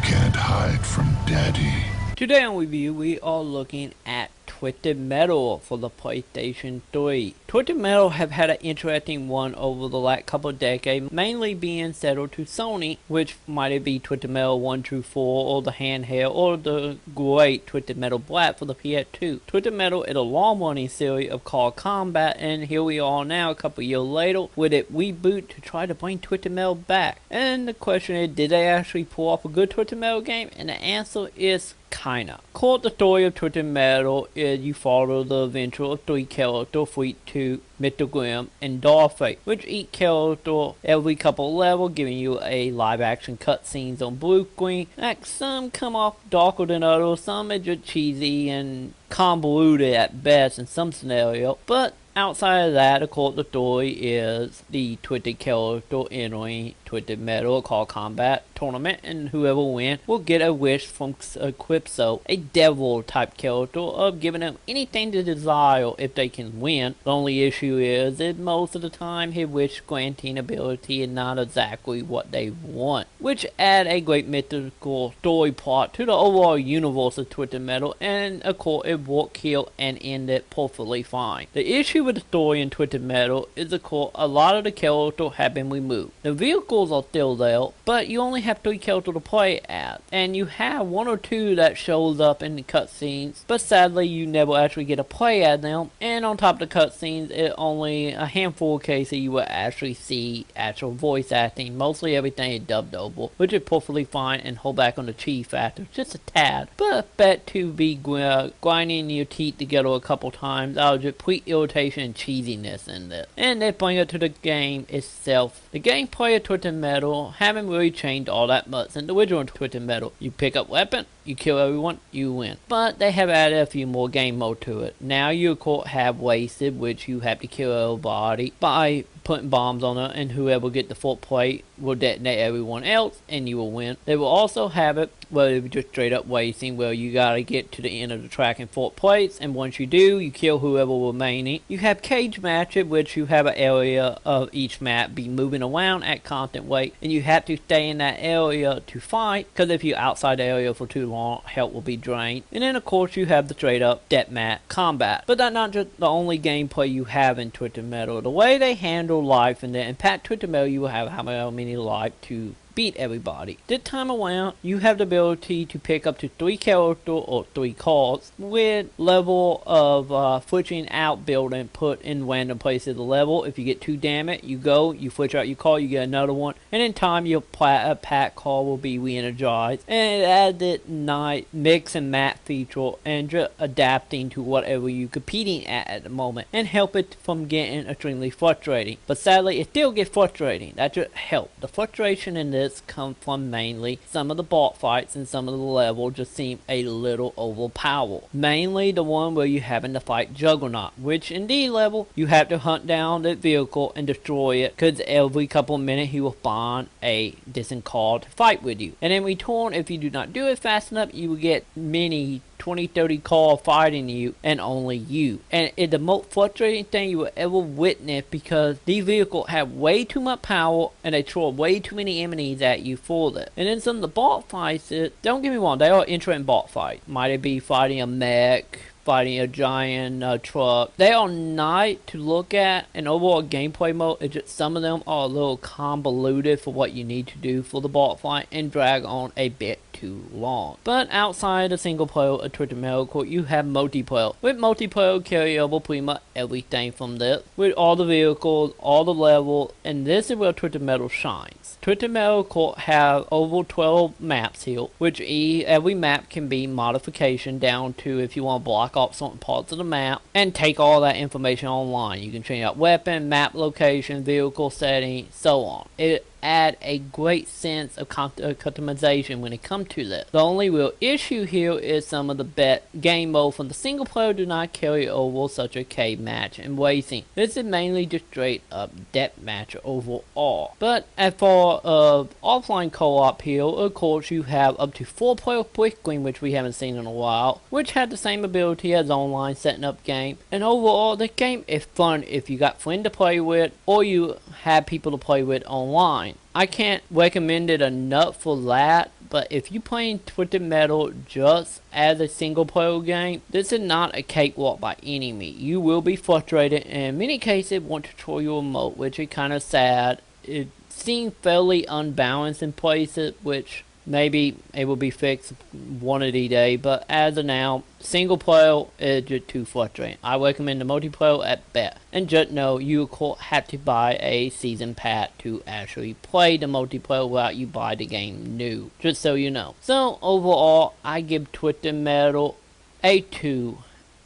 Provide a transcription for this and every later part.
can't hide from Daddy. Today on review, we are looking at Twisted Metal for the PlayStation 3. Twisted Metal have had an interesting one over the last couple of decades, mainly being settled to Sony, which might it be Twisted Metal 1 through 4, or the handheld, or the great Twisted Metal Black for the PS2. Twisted Metal is a long-running series of Car Combat, and here we are now, a couple years later, with it reboot to try to bring Twisted Metal back. And the question is, did they actually pull off a good Twisted Metal game? And the answer is kinda. Called the story of Twisted Metal is you follow the adventure of three characters, Sweet Tooth, Mr. Grimm, and Dollface, which each character every couple of levels, giving you a live action cutscenes on blue screen. Like some come off darker than others, some are just cheesy and convoluted at best in some scenarios, but outside of that, of course, the story is the Twisted character entering Twisted Metal Car Combat tournament, and whoever wins will get a wish from Quipso, a devil type character, of giving them anything to desire if they can win. The only issue is that most of the time his wish granting ability is not exactly what they want, which add a great mythical story plot to the overall universe of Twisted Metal, and of course it worked here and ended perfectly fine. The issue with the story in Twisted Metal is of course a lot of the characters have been removed. The vehicles are still there, but you only have 3 characters to play as, and you have 1 or 2 that shows up in the cutscenes, but sadly you never actually get to play as them, and on top of the cutscenes, it only a handful of cases you will actually see actual voice acting. Mostly everything is dubbed over, which is perfectly fine, and hold back on the cheese factor just a tad, but bet to be grinding your teeth together a couple times out of just complete irritation and cheesiness in this. And they bring it to the game itself. The gameplay of Twisted Metal haven't really changed all that much since the original Twisted Metal. You pick up weapon, you kill everyone, you win. But they have added a few more game mode to it. Now you of course have Wasted, which you have to kill everybody by putting bombs on it, and whoever get the full plate will detonate everyone else and you will win. They will also have it where it's just straight up wasting, where you gotta get to the end of the track in 4 plates, and once you do, you kill whoever remaining. You have cage matches, which you have an area of each map be moving around at constant rate, and you have to stay in that area to fight, because if you're outside the area for too long, health will be drained. And then of course you have the straight up deathmatch combat. But that's not just the only gameplay you have in Twisted Metal. The way they handle life in there, in fact Twisted Metal, you will have how many life to beat everybody. This time around, you have the ability to pick up to 3 characters or 3 cars with level of switching out building put in random places of the level. If you get too damaged, you go, you switch out your car, you get another one, and in time your pack car will be re-energized. And it added nice mix and match feature, and just adapting to whatever you're competing at the moment, and help it from getting extremely frustrating. But sadly, it still gets frustrating. That just helps. The frustration in this come from mainly some of the boss fights, and some of the levels just seem a little overpowered. Mainly the one where you're having to fight Juggernaut, which in the level you have to hunt down the vehicle and destroy it, because every couple of minutes he will spawn a distant car to fight with you. And in return, if you do not do it fast enough, you will get many 20-30 cars fighting you, and only you. And it's the most frustrating thing you will ever witness, because these vehicles have way too much power and they throw way too many enemies at you for that. And then some of the boss fights, don't get me wrong, they are interesting boss fights. Might it be fighting a mech, fighting a giant truck. They are nice to look at, and overall gameplay mode, it's just some of them are a little convoluted for what you need to do for the boss fight, and drag on a bit too long. But outside the single player of Twisted Metal, you have multiplayer. With multiplayer, carry over pretty much everything from this, with all the vehicles, all the levels, and this is where Twisted Metal shines. Twisted Metal have over 12 maps here, which every map can be modification down to if you want to block off certain parts of the map and take all that information online. You can change out weapon, map location, vehicle setting, so on. It add a great sense of customization when it comes to this. The only real issue here is some of the game mode from the single player do not carry over, such as cage match and racing. This is mainly just straight up deathmatch overall. But as far as offline co-op here, of course you have up to 4 player split screen, which we haven't seen in a while, which had the same ability as online setting up game. And overall the game is fun if you got friends to play with, or you have people to play with online. I can't recommend it enough for that. but if you're playing Twisted Metal just as a single player game, this is not a cakewalk by any means. You will be frustrated and in many cases want to throw your remote, which is kind of sad. It seems fairly unbalanced in places, which maybe it will be fixed one of these days, but as of now, single player is just too frustrating. I recommend the multiplayer at best. And just know you of course have to buy a season pass to actually play the multiplayer without you buy the game new. Just so you know. So overall, I give Twisted Metal a 2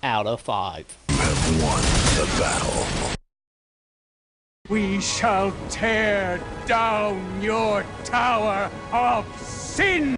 out of 5. You have won the battle. We shall tear down your tower of sin!